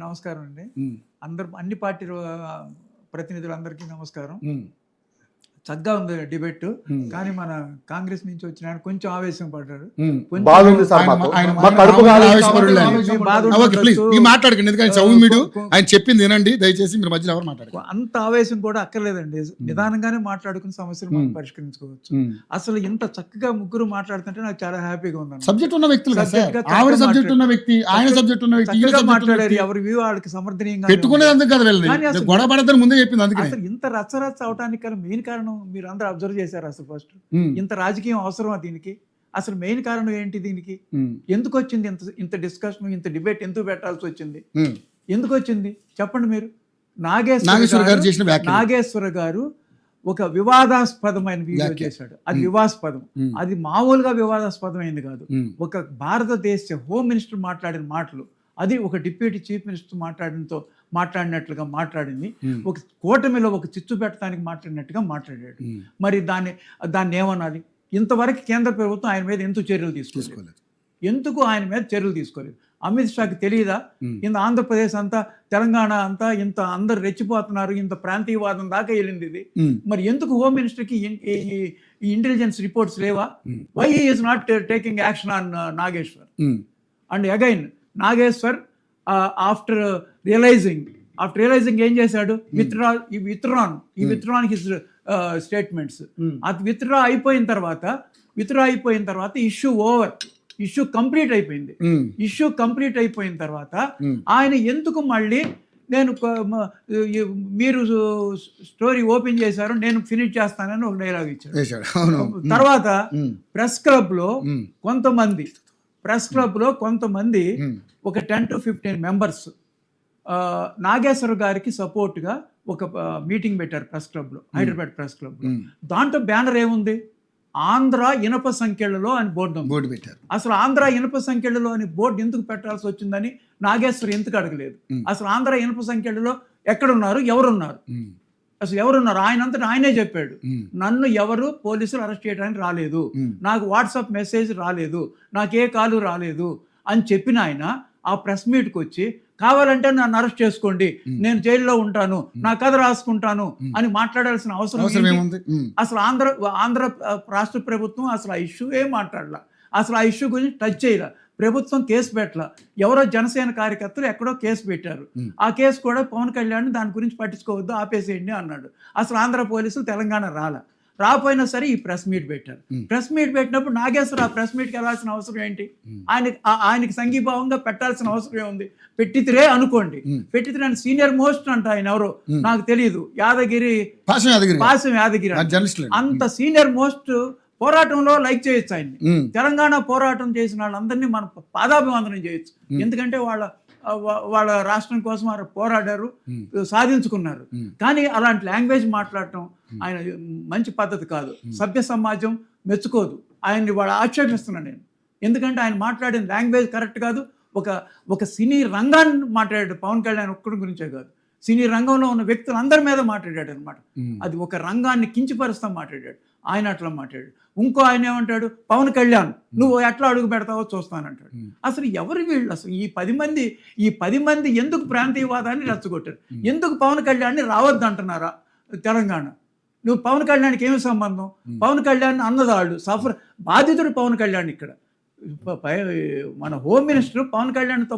నమస్కారం అండి. హ్మ్. అన్ని పార్టీల ప్రతినిధులందరికీ నమస్కారం. హ్మ్. చక్కగా ఉంది డిబేట్. హ్మ్. కానీ మన కాంగ్రెస్ నుంచి వచ్చిన ఆయన కొంచెం ఆవేశం పడ్డారు. హ్మ్. కొంచెం బాగుంది సార్ ఆయన మాకు. ఆయన మా కడుపుకు ఆయన ఆవేశం ఆవేశపరులే పడుతుంది. అండి. మీ బాధ ఓకే ప్లీజ్ ఉండొచ్చు. ఈ మాట్లాడకండి, ఎందుకంటే సౌమ్యుడు ఆయన చెప్పింది వినండి దయచేసి. మీరు మధ్యలో ఎవరు మాట్లాడకండి. అంత ఆవేశం కూడా అక్కర్లేదండి. నిదానంగానే మాట్లాడుకుని సమస్యలు మనం పరిష్కరించుకోవచ్చు. అసలు ఇంత చక్కగా ముగ్గురు మాట్లాడుతుంటే నాకు చాలా హ్యాపీగా ఉందండి. సబ్జెక్ట్ ఉన్న వ్యక్తులు కదా సార్. Subject గా ఆవిడ చక్కగా సబ్జెక్ట్ ఉన్న వ్యక్తి, ఆయన సబ్జెక్ట్ ఉన్న వ్యక్తి, ఈయన చక్కగా సబ్జెక్ట్ ఉన్న మాట్లాడారు. వ్యక్తి. ఎవరి వ్యూ వాళ్ళకి సమర్థనీయంగా పెట్టుకునేది అందుకు కదా కానీ వెళ్ళండి, అసలు- గొడవ పడతాను ముందే చెప్పింది అందుకని. అసలు ఇంత రచ్చరచ్చ అవటానికి మెయిన్ కారణం మీరు అందరూ అబ్జర్వ్ చేశారు. అసలు ఫస్ట్ ఇంత రాజకీయం అవసరమా దీనికి? అసలు మెయిన్ కారణం ఏంటి దీనికి? ఎందుకు వచ్చింది ఇంత ఇంత డిస్కషన్, ఇంత డిబేట్ ఎందుకు పెట్టాల్సి వచ్చింది? ఎందుకు వచ్చింది చెప్పండి మీరు. నాగేశ్వర గారు చేసిన వ్యాఖ్యలు. నాగేశ్వర గారు ఒక వివాదాస్పదమైన వీడియో చేశాడు. అది వివాదాస్పదం. అది మామూలుగా వివాదాస్పదమైంది కాదు. ఒక భారతదేశ హోమ్ మినిస్టర్ మాట్లాడిన మాటలు, అది ఒక డిప్యూటీ చీఫ్ మినిస్టర్ మాట్లాడినట్లుగా మాట్లాడింది. ఒక కూటమిలో ఒక చిచ్చు పెట్టడానికి మాట్లాడినట్టుగా మాట్లాడాడు. మరి దాన్ని ఏమనాలి? ఇంతవరకు కేంద్ర ప్రభుత్వం ఆయన మీద ఎందుకు చర్యలు తీసుకోలేదు? ఎందుకు ఆయన మీద చర్యలు తీసుకోలేదు? అమిత్ షాకి తెలియదా? ఇంత ఆంధ్రప్రదేశ్ అంతా, తెలంగాణ అంతా ఇంత అందరు రెచ్చిపోతున్నారు, ఇంత ప్రాంతీయవాదం దాకా వెళ్ళింది ఇది. మరి ఎందుకు హోమ్ మినిస్టర్కి ఈ ఇంటెలిజెన్స్ రిపోర్ట్స్ లేవా? Why he is not taking action on Nageshwar? And again Nageshwar after realising ఏం చేశాడు? Withdrawn his statements. అది విత్డ్రా అయిపోయిన తర్వాత ఇష్యూ కంప్లీట్ అయిపోయింది. ఇష్యూ కంప్లీట్ అయిపోయిన తర్వాత ఆయన ఎందుకు మళ్ళీ మీరు స్టోరీ ఓపెన్ చేశారు, నేను ఫినిష్ చేస్తానని ఒక డైలాగ్ ఇచ్చాడు. తర్వాత ప్రెస్ క్లబ్ లో కొంతమంది ఒక 10 to 15 మెంబర్స్ నాగేశ్వర గారికి సపోర్ట్గా ఒక మీటింగ్ పెట్టారు ప్రెస్ క్లబ్లో, హైదరాబాద్ ప్రెస్ క్లబ్లో. దాంట్లో బ్యానర్ ఏముంది? ఆంధ్ర ఇనప సంఖ్యలలో అని బోర్డు పెట్టారు. అసలు ఆంధ్ర ఇనప సంఖ్యలలో అని బోర్డు ఎందుకు పెట్టాల్సి వచ్చిందని నాగేశ్వర్ ఎందుకు అడగలేదు? అసలు ఆంధ్ర ఇనప సంఖ్యలలో ఎక్కడున్నారు, ఎవరున్నారు? అసలు ఎవరున్నారు? ఆయనంతటా ఆయనే చెప్పాడు, నన్ను ఎవరు పోలీసులు అరెస్ట్ చేయడానికి రాలేదు, నాకు వాట్సాప్ మెసేజ్ రాలేదు, నాకు ఏ కాలు రాలేదు అని చెప్పిన ఆయన ఆ ప్రెస్ మీట్కి వచ్చి కావాలంటే నన్ను అరెస్ట్ చేసుకోండి, నేను జైల్లో ఉంటాను, నా కథ రాసుకుంటాను అని మాట్లాడాల్సిన అవసరం ఏముంది? అసలు ఆంధ్ర రాష్ట్ర ప్రభుత్వం అసలు ఆ ఇష్యూ ఏం మాట్లాడలా, అసలు ఆ ఇష్యూ గురించి టచ్ చేయలే. ప్రభుత్వం కేసు పెట్టలా. ఎవరో జనసేన కార్యకర్తలు ఎక్కడో కేసు పెట్టారు. ఆ కేసు కూడా పవన్ కళ్యాణ్ దాని గురించి పట్టించుకోవద్దు, ఆపేసేయండి అన్నాడు. అసలు ఆంధ్ర పోలీసులు తెలంగాణ రాపోయినా సరే ఈ ప్రెస్ మీట్ పెట్టారు. ప్రెస్ మీట్ పెట్టినప్పుడు నాగేశ్వర ఆ ప్రెస్ మీట్కి వెళ్ళాల్సిన అవసరం ఏంటి? ఆయనకి సంఘీభావంగా పెట్టాల్సిన అవసరం ఏముంది? పెట్టితిరే అనుకోండి, పెట్టితిరే అని సీనియర్ మోస్ట్ అంట ఆయన, ఎవరో నాకు తెలియదు, పాసం యాదగిరి అంత సీనియర్ మోస్ట్ పోరాటంలో లైక్ చేయొచ్చు ఆయన్ని. తెలంగాణ పోరాటం చేసిన వాళ్ళందరినీ మనం పాదాభివందనం చేయొచ్చు. ఎందుకంటే వాళ్ళ రాష్ట్రం కోసం వారు పోరాడారు, సాధించుకున్నారు. కానీ అలాంటి లాంగ్వేజ్ మాట్లాడటం ఆయన మంచి పద్ధతి కాదు. సభ్య సమాజం మెచ్చుకోదు ఆయన్ని. వాళ్ళు ఆక్షేపిస్తున్నాను నేను, ఎందుకంటే ఆయన మాట్లాడిన లాంగ్వేజ్ కరెక్ట్ కాదు. ఒక సినీ రంగాన్ని మాట్లాడాడు. పవన్ కళ్యాణ్ ఒక్కడి గురించే కాదు, సినీ రంగంలో ఉన్న వ్యక్తులు అందరి మీద మాట్లాడాడు అనమాట. అది ఒక రంగాన్ని కించపరుస్తా మాట్లాడాడు ఆయన. అట్లా మాట్లాడాడు. ఇంకో ఆయన ఏమంటాడు? పవన్ కళ్యాణ్ నువ్వు ఎట్లా అడుగు పెడతావో చూస్తానంటాడు. అసలు ఎవరు వీళ్ళు? అసలు ఈ పది మంది ఎందుకు ప్రాంతీయవాదాన్ని రెచ్చగొట్టారు? ఎందుకు పవన్ కళ్యాణ్ని రావద్దు అంటున్నారా తెలంగాణ? నువ్వు పవన్ కళ్యాణ్కి ఏమి సంబంధం? పవన్ కళ్యాణ్ అన్నదాళ్ళు బాధితుడు పవన్ కళ్యాణ్. ఇక్కడ మన హోమ్ మినిస్టర్ పవన్ కళ్యాణ్తో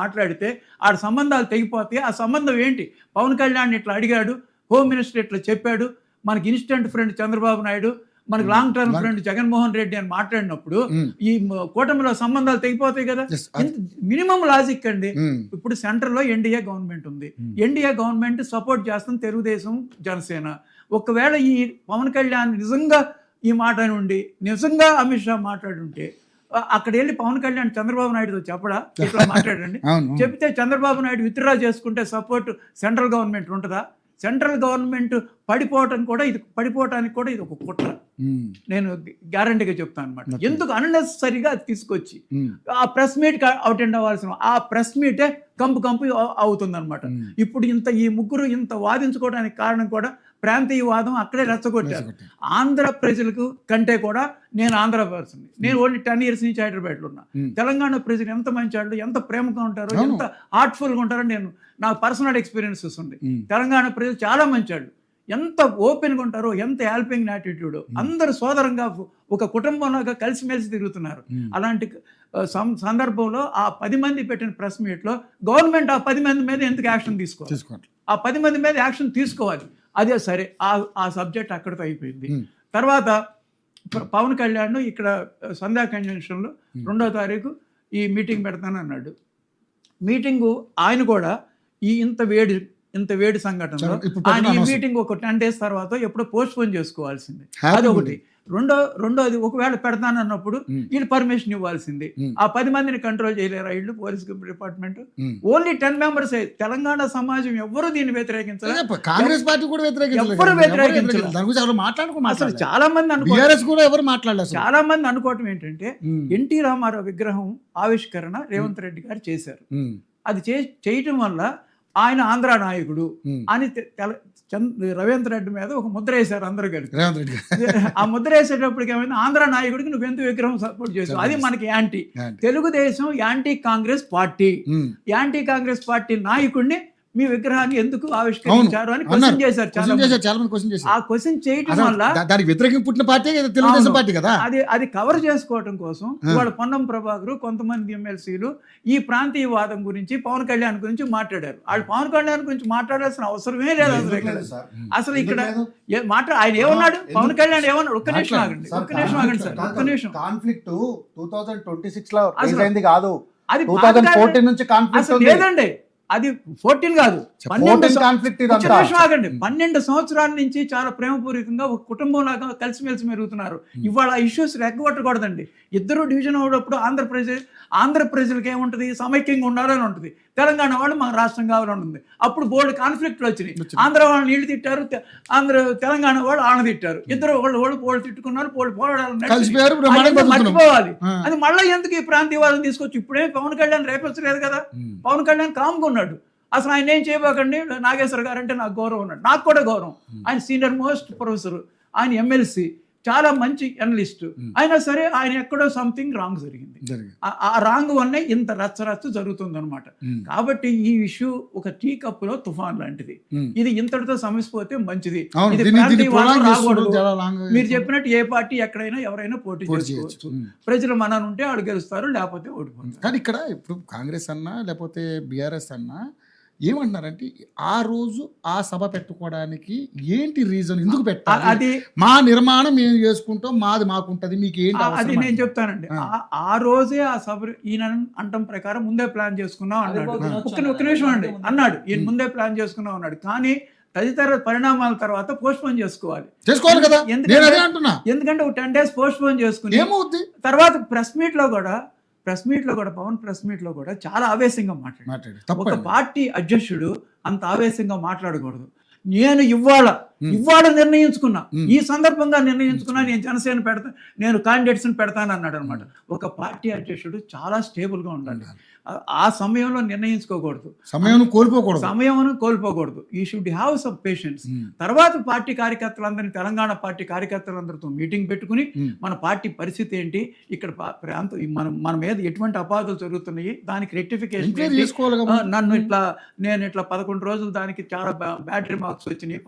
మాట్లాడితే ఆడ సంబంధాలు తెగిపోతాయి. ఆ సంబంధం ఏంటి? పవన్ కళ్యాణ్ ఇట్లా అడిగాడు, హోమ్ మినిస్టర్ ఇట్లా చెప్పాడు, మనకి ఇన్స్టెంట్ ఫ్రెండ్ చంద్రబాబు నాయుడు, మనకి long term friend Jaganmohan Reddy అని మాట్లాడినప్పుడు ఈ కూటమిలో సంబంధాలు తెగిపోతాయి కదా. మినిమం లాజిక్ అండి. ఇప్పుడు సెంట్రల్లో ఎన్డీఏ గవర్నమెంట్ ఉంది. ఎన్డీఏ గవర్నమెంట్ సపోర్ట్ చేస్తుంది తెలుగుదేశం, జనసేన. ఒకవేళ ఈ పవన్ కళ్యాణ్ నిజంగా ఈ మాట నుండి నిజంగా అమిత్ షా మాట్లాడుంటే అక్కడ వెళ్ళి పవన్ కళ్యాణ్ చంద్రబాబు నాయుడుతో చెప్పడా ఇట్లా మాట్లాడండి? చెప్తే చంద్రబాబు నాయుడు విత్డ్రా చేసుకుంటే సపోర్ట్ సెంట్రల్ గవర్నమెంట్ ఉంటుందా? సెంట్రల్ గవర్నమెంట్ పడిపోవటానికి కూడా ఇది ఒక కుట్ర. నేను గ్యారంటీగా చెప్తాను అనమాట. ఎందుకు అన్నెసరీగా తీసుకొచ్చి ఆ ప్రెస్ మీట్ అటెండ్ అవ్వాల్సిన ఆ ప్రెస్ మీటే కంపు అవుతుంది అనమాట. ఇప్పుడు ఈ ముగ్గురు ఇంత వాదించుకోవడానికి కారణం కూడా ప్రాంతీయవాదం అక్కడే రెచ్చగొట్టారు. ఆంధ్ర ప్రజలకు కంటే కూడా నేను ఆంధ్ర పర్సన్, నేను ఓన్లీ 10 years నుంచి హైదరాబాద్లో ఉన్నా. తెలంగాణ ప్రజలు ఎంత మంచి వాళ్ళు, ఎంత ప్రేమగా ఉంటారో, ఎంత హార్ట్ఫుల్గా ఉంటారో నేను నాకు పర్సనల్ ఎక్స్పీరియన్సెస్ ఉంది. తెలంగాణ ప్రజలు చాలా మంచి వాళ్ళు, ఎంత ఓపెన్గా ఉంటారో, ఎంత హెల్పింగ్ యాటిట్యూడ్, అందరు సోదరంగా ఒక కుటుంబంలాగా కలిసిమెలిసి తిరుగుతున్నారు. అలాంటి సందర్భంలో ఆ 10 మంది పెట్టిన ప్రెస్ మీట్లో గవర్నమెంట్ ఆ 10 మంది మీద ఎందుకు యాక్షన్ తీసుకోవాలి? ఆ 10 మంది మీద యాక్షన్ తీసుకోవాలి. అదే సరే, ఆ సబ్జెక్ట్ అక్కడితో అయిపోయింది. తర్వాత పవన్ కళ్యాణ్ ఇక్కడ సంధ్యా కన్వెన్షన్లో 2వ తారీఖు ఈ మీటింగ్ పెడతానన్నాడు. మీటింగు ఆయన కూడా ఇంత వేడి సంఘటనలో ఆయన ఈ మీటింగ్ ఒక 10 days తర్వాత ఎప్పుడో పోస్ట్ పోన్ చేసుకోవాల్సింది. అదొకటి. రెండోది ఒకవేళ పెడతానన్నప్పుడు వీళ్ళు పర్మిషన్ ఇవ్వాల్సింది. ఆ 10 మందిని కంట్రోల్ చేయలేరు వీళ్ళు, police department. Only 10 members. Telangana సమాజం ఎవరు దీన్ని వ్యతిరేకించారు, కాంగ్రెస్ పార్టీ కూడా ఎవరు వ్యతిరేకించారు. అసలు చాలా మంది అనుకోవటం ఏంటంటే ఎన్టీ రామారావు విగ్రహం ఆవిష్కరణ రేవంత్ రెడ్డి గారు చేశారు. అది చేయటం వల్ల ఆయన ఆంధ్ర నాయకుడు అని రేవంత్ రెడ్డి మీద ఒక ముద్ర వేశారు అందరూ కలిసి. ఆ ముద్ర వేసేటప్పటికి ఏమైంది, ఆంధ్ర నాయకుడికి నువ్వు ఎందుకు విగ్రహం సపోర్ట్ చేసావు, అది మనకి anti. Telugu Desam anti Congress party, anti Congress party నాయకుడిని మీ విగ్రహాన్ని ఎందుకు ఆవిష్కరించారు అని క్వశ్చన్ చేశారు చాలా మంది. ఆ క్వశ్చన్ చేయటం వల్ల దానికి వ్యతిరేకంగా పుట్టిన పార్టీ తెలుగుదేశం పార్టీ కదా, అది కవర్ చేసుకోవడం కోసం ఇవాళ పొన్నం ప్రభాకర్, కొంతమంది ఎమ్మెల్సీలు ఈ ప్రాంతీయవాదం గురించి, పవన్ కళ్యాణ్ గురించి మాట్లాడారు. వాళ్ళు పవన్ కళ్యాణ్ గురించి మాట్లాడాల్సిన అవసరమే లేదు అసలు ఇక్కడ ఆయన ఏమన్నాడు, పవన్ కళ్యాణ్ ఏమన్నాడు, ఒక్క నిమిషం ఆగండి సార్, ఒక్క నిమిషం. కాన్ఫ్లిక్ట్ 2026 లో అయింది కాదు, అది 2014 నుంచి కాన్ఫ్లిక్ట్ లేదండి. అది 14 కాదు, 12 సంవత్సరాల నుంచి చాలా ప్రేమపూర్వకంగా ఒక కుటుంబం లాగా కలిసిమెలిసి మెరుగుతున్నారు. ఇవాళ ఇష్యూస్ రెగ్గొట్టకూడదండి. ఇద్దరు డివిజన్ అవ్వడప్పుడు ఆంధ్ర ప్రజలకు ఏముంటుంది, సమైక్యంగా ఉండాలని ఉంటుంది. తెలంగాణ వాళ్ళు మాకు రాష్ట్రం కావాలని ఉంటుంది. అప్పుడు బోల్డ్ కాన్ఫ్లిక్ట్లు వచ్చినాయి. ఆంధ్ర వాళ్ళు నీళ్లు తిట్టారు, తెలంగాణ వాళ్ళు ఆన తిట్టారు. ఇద్దరు వాళ్ళు తిట్టుకున్నారు, మర్చిపోవాలి. అది మళ్ళీ ఎందుకు ఈ ప్రాంతీయవాదం తీసుకొచ్చి ఇప్పుడే పవన్ కళ్యాణ్ రేపించలేదు కదా. పవన్ కళ్యాణ్ కామ్గా ఉన్నాడు. అసలు ఆయన ఏం చేయబోకండి, నాగేశ్వర గారు అంటే నాకు గౌరవం ఉన్నాడు, నాకు కూడా గౌరవం. ఆయన సీనియర్ మోస్ట్ ప్రొఫెసర్, ఆయన ఎమ్మెల్సీ, చాలా మంచి అనలిస్ట్. అయినా సరే ఆయన ఎక్కడో సంథింగ్ రాంగ్ జరిగింది. ఆ రాంగ్ వల్లే ఇంత రచ్చ జరుగుతుంది అనమాట. కాబట్టి ఈ ఇష్యూ ఒక టీ కప్పులో తుఫాన్ లాంటిది. ఇది ఇంతటితో సమసిపోతే మంచిది. ఇది రాకూడదు. మీరు చెప్పినట్టు ఏ పార్టీ ఎక్కడైనా ఎవరైనా పోటీ చేసుకోవచ్చు. ప్రజలు మనను ఉంటే వాళ్ళు గెలుస్తారు, లేకపోతే ఓడిపోతారు. కానీ ఇక్కడ ఇప్పుడు కాంగ్రెస్ అన్నా లేకపోతే బీఆర్ఎస్ అన్నా ఏమంటున్నారంటే ఆ రోజు ఆ సభ పెట్టుకోవడానికి ఏంటి రీజన్, ఎందుకు పెట్టాలి, అది మా నిర్మాణం మేము చేసుకుంటాం, మాది మాకుంటది, మీకు ఏంటి అది నేను చెప్తానండి. ఆ రోజే ఆ సభ ఈయన అంటం ప్రకారం ముందే ప్లాన్ చేసుకున్నాం అన్నాడు. ఒక్క నిమిషం అండి అన్నాడు, ఈయన ముందే ప్లాన్ చేసుకున్నాం అన్నాడు. కానీ తదితర పరిణామాల తర్వాత పోస్ట్ పోన్ చేసుకోవాలి కదా. ఎందుకంటే ఒక 10 days పోస్ట్ పోన్ చేసుకుని తర్వాత ప్రెస్ మీట్ లో కూడా పవన్ ప్రెస్ మీట్ లో కూడా చాలా ఆవేశంగా మాట్లాడాడు. ఒక పార్టీ అధ్యక్షుడు అంత ఆవేశంగా మాట్లాడకూడదు. నేను ఇవాళ నిర్ణయించుకున్నా, ఈ సందర్భంగా నిర్ణయించుకున్నా, నేను జనసేన నేను క్యాండిడేట్స్ని పెడతాను అన్నాడు అనమాట. ఒక పార్టీ అధ్యక్షుడు చాలా స్టేబుల్గా ఉండాలి. ఆ సమయంలో నిర్ణయించుకోకూడదు, సమయం కోల్పోకూడదు. You should have some patience. తర్వాత పార్టీ కార్యకర్తలందరినీ, తెలంగాణ పార్టీ కార్యకర్తలందరితో మీటింగ్ పెట్టుకుని మన పార్టీ పరిస్థితి ఏంటి, ఇక్కడ మన మీద ఎటువంటి అపాధులు జరుగుతున్నాయి, దానికి రెక్టిఫికేషన్, నేను ఇట్లా 11 రోజులు దానికి చాలా బ్యాడ్ రిమార్క్స్ వచ్చినాయి,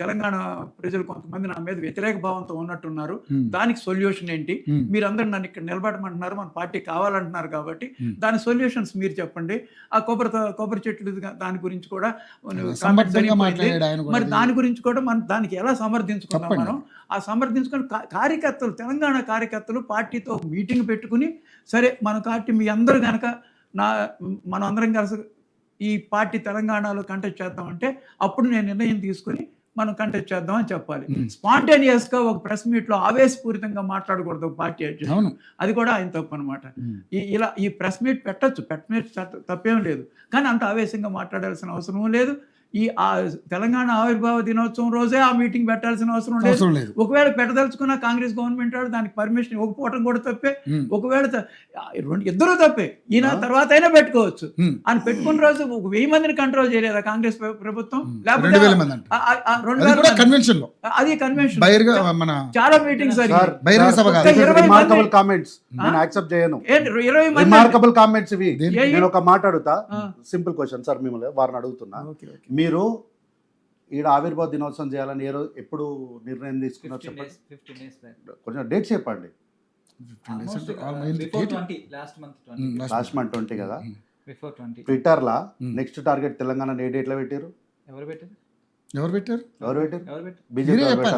తెలంగాణ ప్రజలు కొంతమంది నా మీద వ్యతిరేక భావంతో ఉన్నట్టున్నారు, దానికి సొల్యూషన్ ఏంటి, మీరందరూ నన్ను ఇక్కడ నిలబడమంటున్నారు, మన పార్టీ కావాలంటున్నారు, కాబట్టి దాని సొల్యూషన్స్ మీరు చెప్పండి. ఆ కొబ్బరి చెట్లు దాని గురించి కూడా మరి దాని గురించి కూడా మనం దానికి ఎలా సమర్థించుకుందాం, మనం ఆ సమర్థించుకొని కార్యకర్తలు, తెలంగాణ కార్యకర్తలు పార్టీతో మీటింగ్ పెట్టుకుని, సరే మన పార్టీ మీ అందరూ కనుక మనం అందరం కలిసి ఈ పార్టీ తెలంగాణలో కంటెస్ట్ చేద్దామంటే అప్పుడు నేను నిర్ణయం తీసుకుని మనం కంటెస్ట్ చేద్దామని చెప్పాలి. స్పాంటేనియస్ గా ఒక ప్రెస్ మీట్ లో ఆవేశపూరితంగా మాట్లాడకూడదు పార్టీ అధ్యక్షుడు, అది కూడా ఆయన తప్పు అనమాట. ఇలా ఈ ప్రెస్ మీట్ పెట్టచ్చు, తప్పేం లేదు, కానీ అంత ఆవేశంగా మాట్లాడాల్సిన అవసరం లేదు. ఆ తెలంగాణ ఆవిర్భావ దినోత్సవం రోజే ఆ మీటింగ్ పెట్టాల్సిన అవసరం లేదు. అవసరం లేదు. ఒకవేళ పెట్టదలుచుకున్న కాంగ్రెస్ గవర్నమెంట్ వాడు దానికి పర్మిషన్ ఇవ్వకపోవడం కూడా తప్పే. ఒకవేళ ఇద్దరు తప్పే, ఈయన తర్వాత అయినా పెట్టుకోవచ్చు అని పెట్టుకున్న రోజు 1000 మందిని కంట్రోల్ చేయలేదా కాంగ్రెస్ ప్రభుత్వం? లేకపోతే 2000 మంది అంట. 2000 కన్వెన్షన్ లో అది కన్వెన్షన్ మన చాలా మీటింగ్స్ బహిరంగ సభ కాదు. 20 కామెంట్స్ నేను యాక్సెప్ట్ చేయను. 20 మంది రిమార్కబుల్ కామెంట్స్ ఇవి. ఏ- నేను ఒక మాట అడుగుతా, సింపుల్ క్వశ్చన్ సార్, మిమ్మల్ని వారిని అడుగుతున్నా. మీరు ఈడ ఆవిర్భావ దినోత్సవం చేయాలని ఎప్పుడు నిర్ణయం తీసుకున్నారు చెప్పండి, 15 days back. కొంచెం డేట్ చెప్పండి. Almost, before 20, last month 20. Last month 20 కదా. Before 20. ట్విట్టర్ లా నెక్స్ట్ టార్గెట్ తెలంగాణ ఏ డేట్ లో పెట్టారు? ఎవరు పెట్టారు? ఎవరు పెట్టారు? ఎవరు పెట్టారు? ఎవరు పెట్టారు? బీజేపీ మీరే చెప్పాలి. పెట్టాలి.